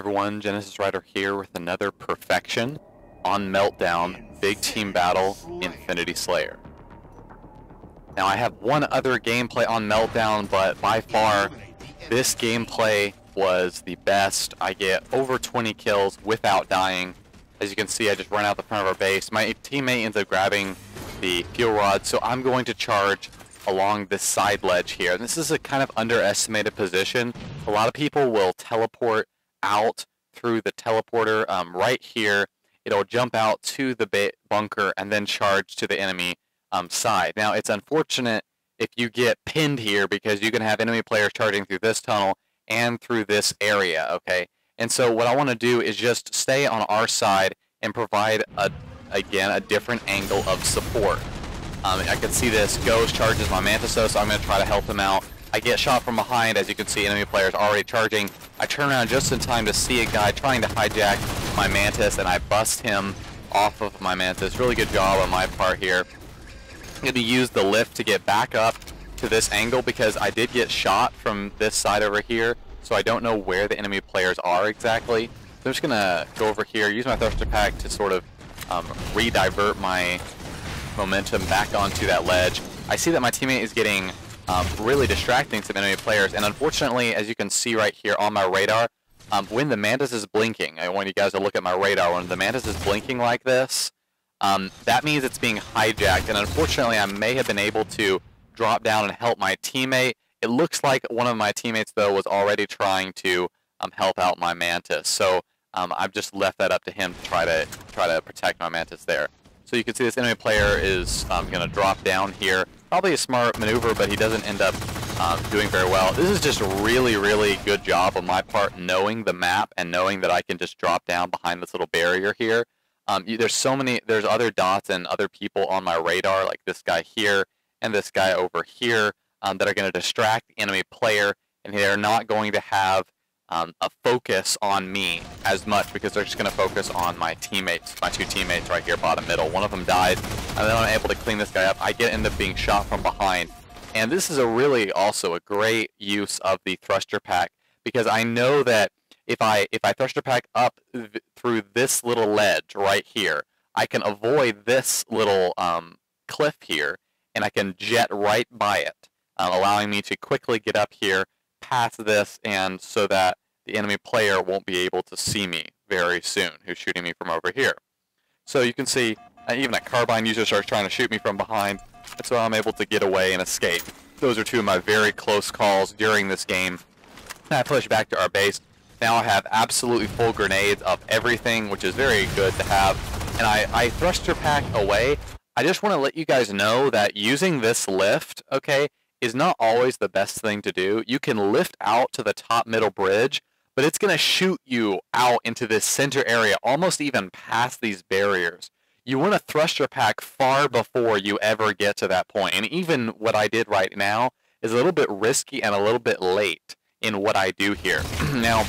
everyone, Genesis Rider here with another perfection on Meltdown, Big Team Battle, Infinity Slayer. Now I have one other gameplay on Meltdown, but by far, this gameplay was the best. I get over 20 kills without dying. As you can see, I just run out the front of our base. My teammate ends up grabbing the fuel rod, so I'm going to charge along this side ledge here. And this is a kind of underestimated position. A lot of people will teleport out through the teleporter right here. It'll jump out to the bunker and then charge to the enemy side. Now, it's unfortunate if you get pinned here because you can have enemy players charging through this tunnel and through this area, okay? And so what I want to do is just stay on our side and provide, again, a different angle of support. I can see this Ghost charges my Mantis, so I'm going to try to help him out. I get shot from behind. As you can see, enemy players already charging. I turn around just in time to see a guy trying to hijack my Mantis, and I bust him off of my Mantis. Really good job on my part here. I'm going to use the lift to get back up to this angle because I did get shot from this side over here, so I don't know where the enemy players are exactly. So I'm just going to go over here, use my thruster pack to sort of re-divert my momentum back onto that ledge. I see that my teammate is getting really distracting some enemy players, and unfortunately, as you can see right here on my radar, when the Mantis is blinking, I want you guys to look at my radar, when the Mantis is blinking like this, that means it's being hijacked, and unfortunately I may have been able to drop down and help my teammate. It looks like one of my teammates, though, was already trying to help out my Mantis, so I've just left that up to him to try to protect my Mantis there. So you can see this enemy player is going to drop down here. Probably a smart maneuver, but he doesn't end up doing very well. This is just a really, really good job on my part, knowing the map and knowing that I can just drop down behind this little barrier here. There's other dots and other people on my radar, like this guy here and this guy over here, that are going to distract the enemy player, and they're not going to have a focus on me as much because they're just going to focus on my teammates, my two teammates right here, bottom middle. One of them dies, and then I'm able to clean this guy up. I end up being shot from behind, and this is also a great use of the thruster pack because I know that if I thruster pack up through this little ledge right here, I can avoid this little cliff here, and I can jet right by it, allowing me to quickly get up here past this, and so that the enemy player won't be able to see me very soon, who's shooting me from over here. So you can see, even a carbine user starts trying to shoot me from behind, and so I'm able to get away and escape. Those are two of my very close calls during this game. I push back to our base. Now I have absolutely full grenades of everything, which is very good to have, and I thruster pack away. I just want to let you guys know that using this lift, okay, is not always the best thing to do. You can lift out to the top middle bridge, but it's going to shoot you out into this center area, almost even past these barriers. You want to thruster pack far before you ever get to that point. And even what I did right now is a little bit risky and a little bit late in what I do here. Now,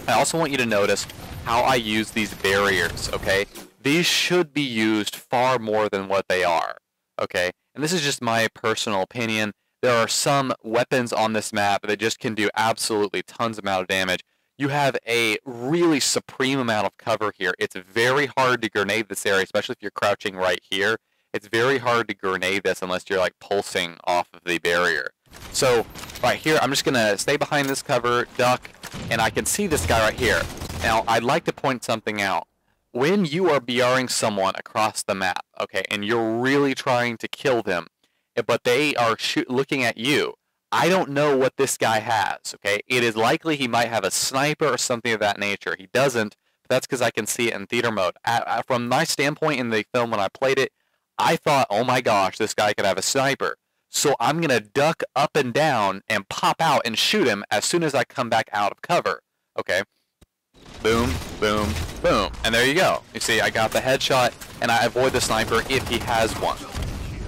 I also want you to notice how I use these barriers, okay? These should be used far more than what they are, okay? And this is just my personal opinion. There are some weapons on this map that just can do absolutely tons amount of damage. You have a really supreme amount of cover here. It's very hard to grenade this area, especially if you're crouching right here. It's very hard to grenade this unless you're like pulsing off of the barrier. So right here, I'm just going to stay behind this cover, duck, and I can see this guy right here. Now, I'd like to point something out. When you are BRing someone across the map, okay, and you're really trying to kill them, but they are looking at you, I don't know what this guy has, okay? It is likely he might have a sniper or something of that nature. He doesn't, but that's because I can see it in theater mode. From my standpoint in the film when I played it, I thought, oh my gosh, this guy could have a sniper. So I'm going to duck up and down and pop out and shoot him as soon as I come back out of cover, okay? Boom, boom, boom. And there you go. You see, I got the headshot, and I avoid the sniper if he has one.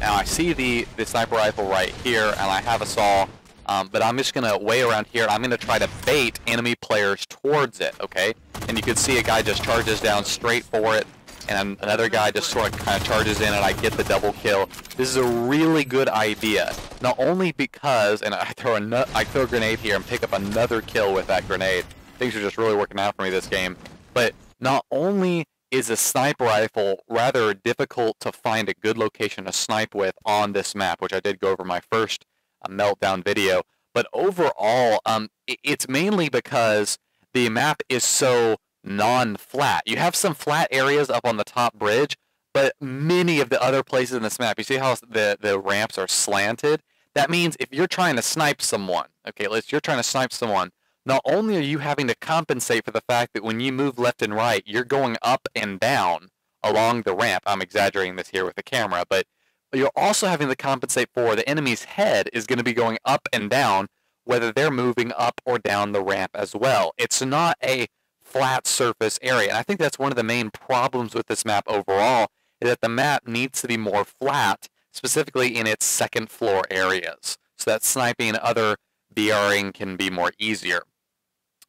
Now I see the sniper rifle right here, and I have a saw, but I'm just going to way around here. I'm going to try to bait enemy players towards it, okay? And you can see a guy just charges down straight for it, and another guy just sort of kind of charges in, and I get the double kill. This is a really good idea, not only because, and I throw a grenade here and pick up another kill with that grenade, things are just really working out for me this game. But not only is a sniper rifle rather difficult to find a good location to snipe with on this map, which I did go over in my first Meltdown video, but overall, it's mainly because the map is so non-flat. You have some flat areas up on the top bridge, but many of the other places in this map, you see how the ramps are slanted? That means if you're trying to snipe someone, okay, you're trying to snipe someone, not only are you having to compensate for the fact that when you move left and right, you're going up and down along the ramp. I'm exaggerating this here with the camera, but you're also having to compensate for the enemy's head is going to be going up and down, whether they're moving up or down the ramp as well. It's not a flat surface area. And I think that's one of the main problems with this map overall, is that the map needs to be more flat, specifically in its second floor areas, so that sniping and other BRing can be more easier.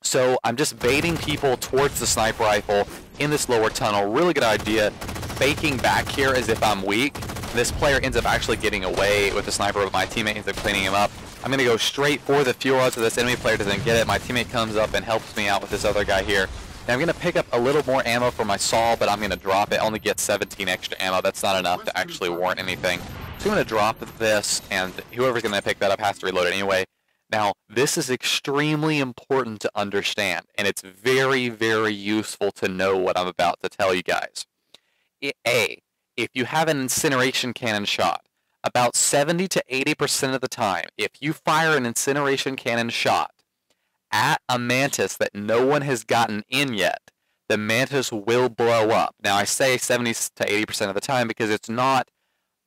So I'm just baiting people towards the sniper rifle in this lower tunnel. Really good idea. Faking back here as if I'm weak. This player ends up actually getting away with the sniper, but my teammate ends up cleaning him up. I'm going to go straight for the fuel rod so this enemy player doesn't get it. My teammate comes up and helps me out with this other guy here. Now I'm going to pick up a little more ammo for my saw, but I'm going to drop it. I only get 17 extra ammo. That's not enough to actually warrant anything. So I'm going to drop this, and whoever's going to pick that up has to reload it anyway. Now, this is extremely important to understand, and it's very, very useful to know what I'm about to tell you guys. A, if you have an incineration cannon shot, about 70 to 80% of the time, if you fire an incineration cannon shot at a Mantis that no one has gotten in yet, the Mantis will blow up. Now, I say 70 to 80% of the time because it's not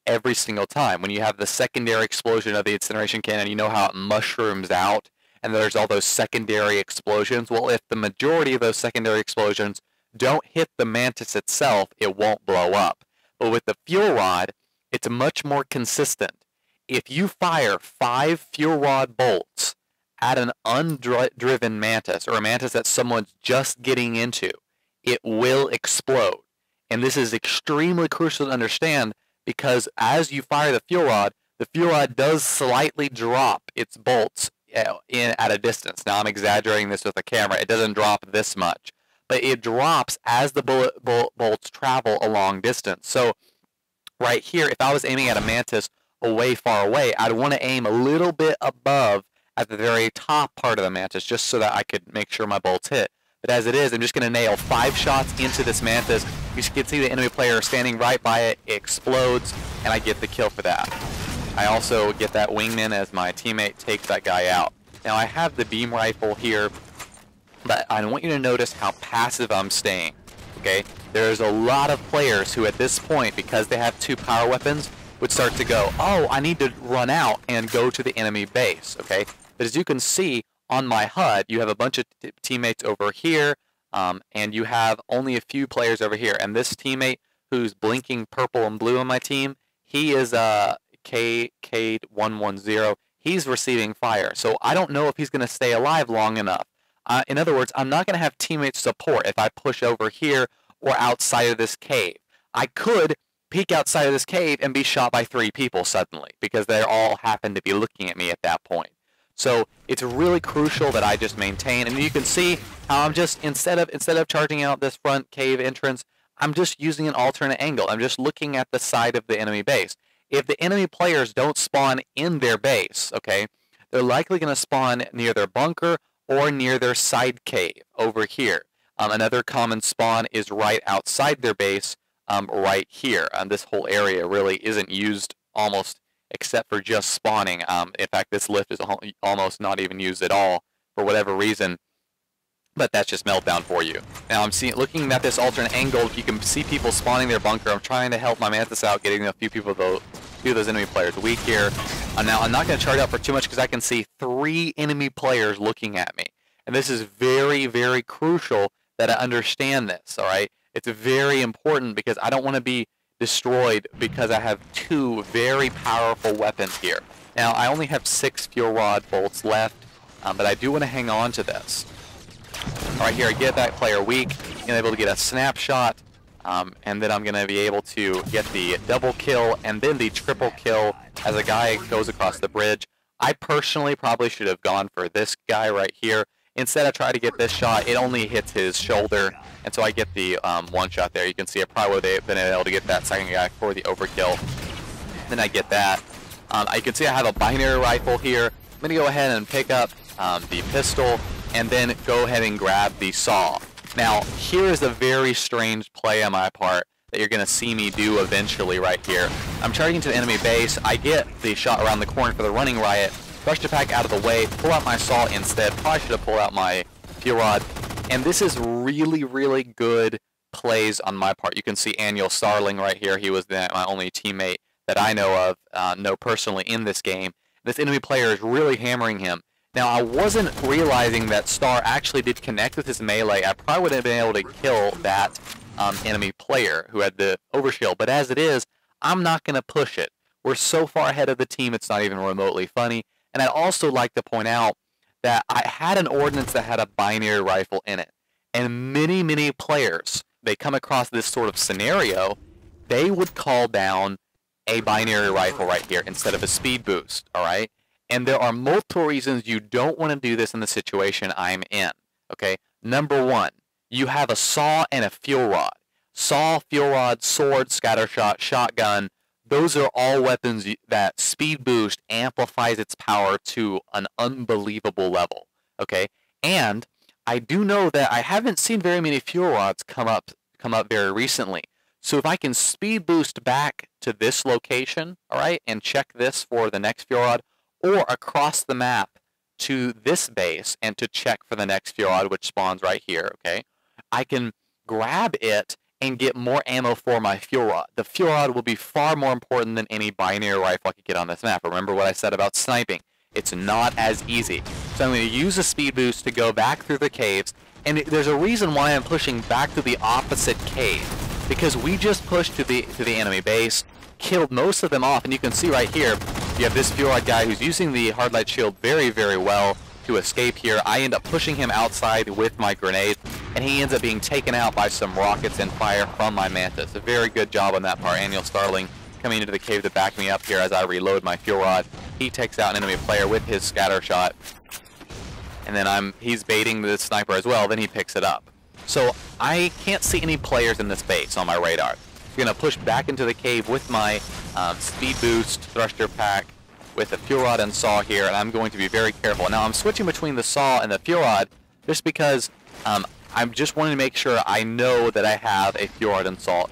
every single time. When you have the secondary explosion of the incineration cannon, you know how it mushrooms out, and there's all those secondary explosions. Well, if the majority of those secondary explosions don't hit the Mantis itself, it won't blow up. But with the fuel rod, it's much more consistent. If you fire 5 fuel rod bolts at an undriven Mantis, or a Mantis that someone's just getting into, it will explode. And this is extremely crucial to understand, because as you fire the fuel rod does slightly drop its bolts at a distance. Now I'm exaggerating this with the camera. It doesn't drop this much, but it drops as the bolts travel a long distance. So right here, if I was aiming at a Mantis far away, I'd want to aim a little bit above at the very top part of the Mantis, just so that I could make sure my bolts hit. But as it is, I'm just going to nail 5 shots into this Mantis. You can see the enemy player standing right by it. It explodes, and I get the kill for that. I also get that wingman as my teammate takes that guy out. Now, I have the beam rifle here, but I want you to notice how passive I'm staying. Okay? There's a lot of players who, at this point, because they have 2 power weapons, would start to go, oh, I need to run out and go to the enemy base. Okay? But as you can see, on my HUD, you have a bunch of teammates over here, and you have only a few players over here. And this teammate who's blinking purple and blue on my team, he is K110. He's receiving fire. So I don't know if he's going to stay alive long enough. In other words, I'm not going to have teammate support if I push over here or outside of this cave. I could peek outside of this cave and be shot by 3 people suddenly, because they all happen to be looking at me at that point. So it's really crucial that I just maintain, and you can see how I'm just, instead of charging out this front cave entrance, I'm just using an alternate angle. I'm just looking at the side of the enemy base. If the enemy players don't spawn in their base, okay, they're likely going to spawn near their bunker or near their side cave over here. Another common spawn is right outside their base, right here. This whole area really isn't used almost except for just spawning. In fact, this lift is almost not even used at all for whatever reason. But that's just Meltdown for you. Now I'm looking at this alternate angle. You can see people spawning their bunker. I'm trying to help my Mantis out, getting a few people, though, few of those enemy players weak here. Now I'm not going to charge out for too much because I can see 3 enemy players looking at me, and this is very, very crucial that I understand this. All right, it's very important because I don't want to be destroyed because I have 2 very powerful weapons here. Now I only have 6 fuel rod bolts left, but I do want to hang on to this. All right, here I get that player weak, and able to get a snapshot, and then I'm going to be able to get the double kill and then the triple kill as a guy goes across the bridge. I personally probably should have gone for this guy right here. Instead, I try to get this shot. It only hits his shoulder, and so I get the one shot there. You can see I probably would have been able to get that second guy for the overkill. Then I get that. You can see I have a binary rifle here. I'm going to go ahead and pick up the pistol, and then go ahead and grab the saw. Now, here is a very strange play on my part that you're going to see me do eventually right here. I'm charging to the enemy base. I get the shot around the corner for the running riot. Brush the pack out of the way, pull out my saw instead. Probably should have pulled out my fuel rod. And this is really, really good plays on my part. You can see Annual Starling right here. He was my only teammate that I know of, personally in this game. This enemy player is really hammering him. Now, I wasn't realizing that Star actually did connect with his melee. I probably would have been able to kill that enemy player who had the overshield. But as it is, I'm not going to push it. We're so far ahead of the team, it's not even remotely funny. And I'd also like to point out that I had an ordinance that had a binary rifle in it. And many, many players, they come across this sort of scenario, they would call down a binary rifle right here instead of a speed boost, all right? And there are multiple reasons you don't want to do this in the situation I'm in, okay? Number one, you have a saw and a fuel rod. Saw, fuel rod, sword, scattershot, shotgun, those are all weapons that speed boost amplifies its power to an unbelievable level, okay? And I do know that I haven't seen very many fuel rods come up very recently. So if I can speed boost back to this location, all right, and check this for the next fuel rod, or across the map to this base and to check for the next fuel rod, which spawns right here, okay, I can grab it and get more ammo for my fuel rod. The fuel rod will be far more important than any binary rifle I could get on this map. Remember what I said about sniping. It's not as easy. So I'm going to use a speed boost to go back through the caves, and there's a reason why I'm pushing back to the opposite cave, because we just pushed to the enemy base, killed most of them off, and you can see right here, you have this fuel rod guy who's using the hard light shield very, very well to escape here. I end up pushing him outside with my grenade, and he ends up being taken out by some rockets and fire from my Mantis. A very good job on that part. Annual Starling coming into the cave to back me up here as I reload my fuel rod. He takes out an enemy player with his scatter shot, and then he's baiting the sniper as well, then he picks it up. So I can't see any players in this base on my radar. I'm going to push back into the cave with my speed boost thruster pack with the fuel rod and saw here, and I'm going to be very careful. Now I'm switching between the saw and the fuel rod just because I'm just wanting to make sure I know that I have a fuel rod and saw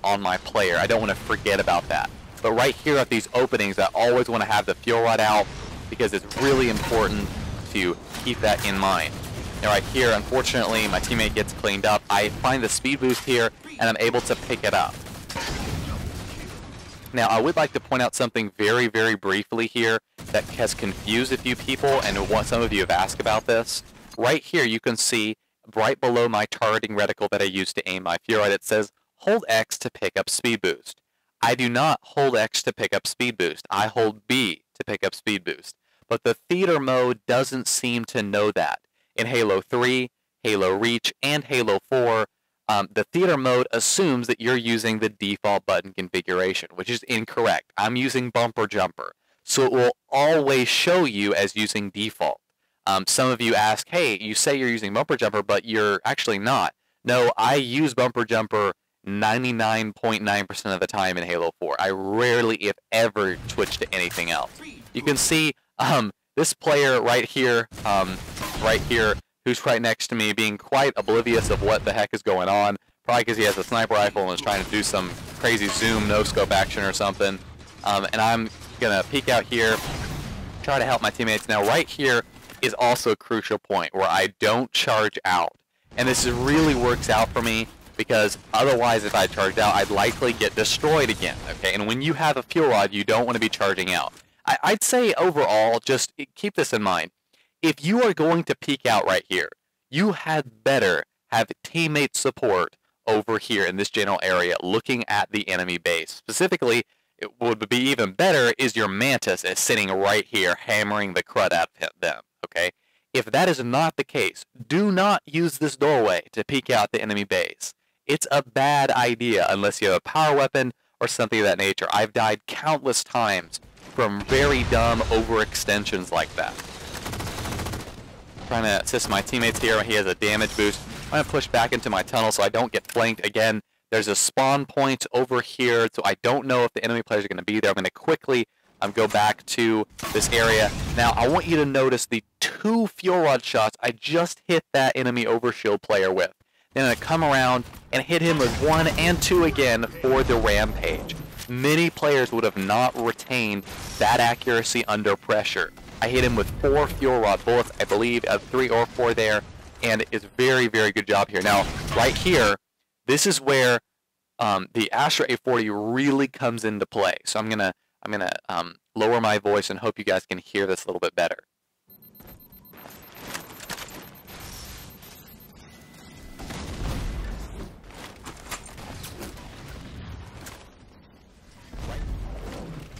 on my player. I don't want to forget about that. But right here at these openings, I always want to have the fuel rod out because it's really important to keep that in mind. Now right here, unfortunately, my teammate gets cleaned up. I find the speed boost here, and I'm able to pick it up. Now, I would like to point out something very, very briefly here that has confused a few people, and some of you have asked about this. Right here, you can see right below my targeting reticle that I used to aim my fuel rod, it says, hold X to pick up speed boost. I do not hold X to pick up speed boost. I hold B to pick up speed boost. But the theater mode doesn't seem to know that. In Halo 3, Halo Reach, and Halo 4, the theater mode assumes that you're using the default button configuration, which is incorrect. I'm using bumper jumper, so it will always show you as using default. Some of you ask, hey, you say you're using bumper jumper, but you're actually not. No, I use bumper jumper 99.9% of the time in Halo 4. I rarely, if ever, switch to anything else. You can see this player right here, who's right next to me, being quite oblivious of what the heck is going on, probably because he has a sniper rifle and is trying to do some crazy zoom no-scope action or something. And I'm going to peek out here, try to help my teammates. Now right here is also a crucial point where I don't charge out. And this really works out for me because otherwise if I charged out, I'd likely get destroyed again. Okay, and when you have a fuel rod, you don't want to be charging out. I'd say overall, just keep this in mind. If you are going to peek out right here, you had better have teammate support over here in this general area looking at the enemy base. Specifically, it would be even better is your Mantis is sitting right here hammering the crud out of them, okay? If that is not the case, do not use this doorway to peek out the enemy base. It's a bad idea unless you have a power weapon or something of that nature. I've died countless times from very dumb overextensions like that. trying to assist my teammates here. He has a damage boost. I'm going to push back into my tunnel so I don't get flanked again. There's a spawn point over here, so I don't know if the enemy players are going to be there. I'm going to quickly go back to this area. Now, I want you to notice the 2 fuel rod shots I just hit that enemy overshield player with. Then I'm going to come around and hit him with 1 and 2 again for the Rampage. Many players would have not retained that accuracy under pressure. I hit him with 4 fuel rod bullets, I believe, 3 or 4 there, and it's very, very good job here. Now, right here, this is where the Astro A40 really comes into play. So I'm gonna lower my voice and hope you guys can hear this a little bit better.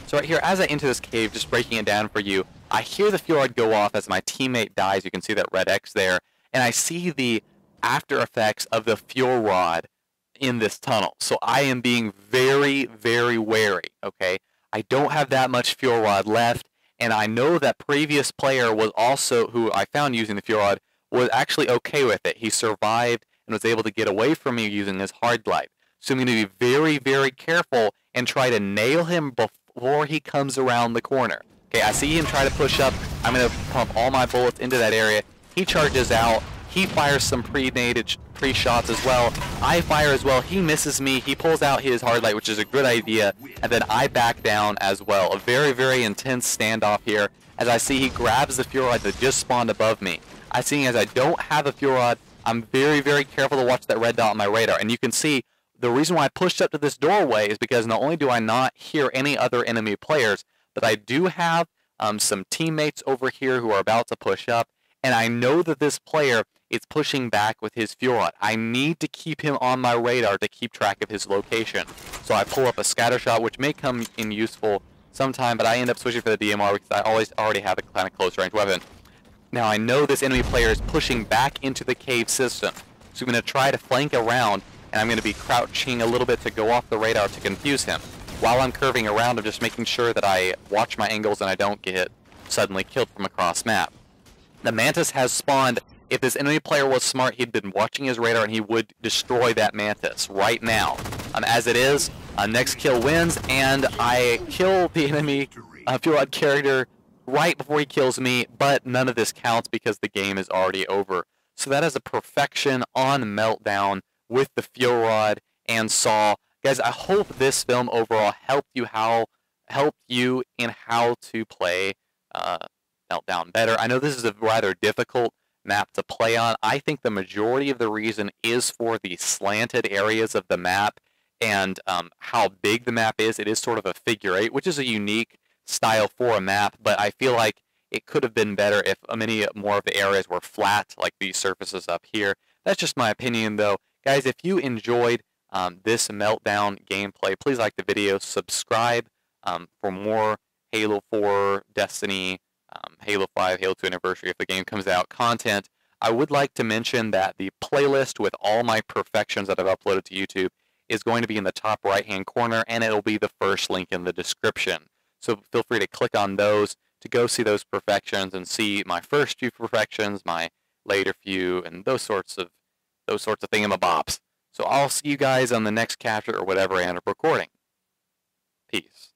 So right here, as I enter this cave, just breaking it down for you, I hear the fuel rod go off as my teammate dies. You can see that red X there. And I see the after effects of the fuel rod in this tunnel. So I am being very, very wary, okay? I don't have that much fuel rod left, and I know that previous player was also, who I found using the fuel rod, was actually okay with it. He survived and was able to get away from me using his hard glide. So I'm going to be very, very careful and try to nail him before he comes around the corner. Okay, I see him try to push up. I'm going to pump all my bullets into that area. He charges out. He fires some pre-shots as well. I fire as well. He misses me. He pulls out his hard light, which is a good idea. And then I back down as well. A very, very intense standoff here. As I see he grabs the fuel rod that just spawned above me. I see as I don't have a fuel rod, I'm very, very careful to watch that red dot on my radar. And you can see the reason why I pushed up to this doorway is because not only do I not hear any other enemy players, but I do have some teammates over here who are about to push up. And I know that this player is pushing back with his fuel rod. I need to keep him on my radar to keep track of his location. So I pull up a scatter shot, which may come in useful sometime, but I end up switching for the DMR because I already have a kind of close range weapon. Now I know this enemy player is pushing back into the cave system. So I'm going to try to flank around, and I'm going to be crouching a little bit to go off the radar to confuse him. While I'm curving around, I'm just making sure that I watch my angles and I don't get suddenly killed from across map. The Mantis has spawned. If this enemy player was smart, he'd been watching his radar and he would destroy that Mantis right now. As it is, next kill wins, and I kill the enemy fuel rod character right before he kills me, but none of this counts because the game is already over. So that is a perfection on Meltdown with the fuel rod and saw. Guys, I hope this film overall helped you in how to play Meltdown better. I know this is a rather difficult map to play on. I think the majority of the reason is for the slanted areas of the map and how big the map is. It is sort of a figure 8, which is a unique style for a map, but I feel like it could have been better if many more of the areas were flat, like these surfaces up here. That's just my opinion, though. Guys, if you enjoyed this Meltdown gameplay, please like the video, subscribe for more Halo 4, Destiny, Halo 5, Halo 2 Anniversary, if the game comes out, content. I would like to mention that the playlist with all my perfections that I've uploaded to YouTube is going to be in the top right-hand corner, and it'll be the first link in the description. So feel free to click on those to go see those perfections and see my first few perfections, my later few, and those sorts of thingamabobs. So I'll see you guys on the next capture or whatever I end up recording. Peace.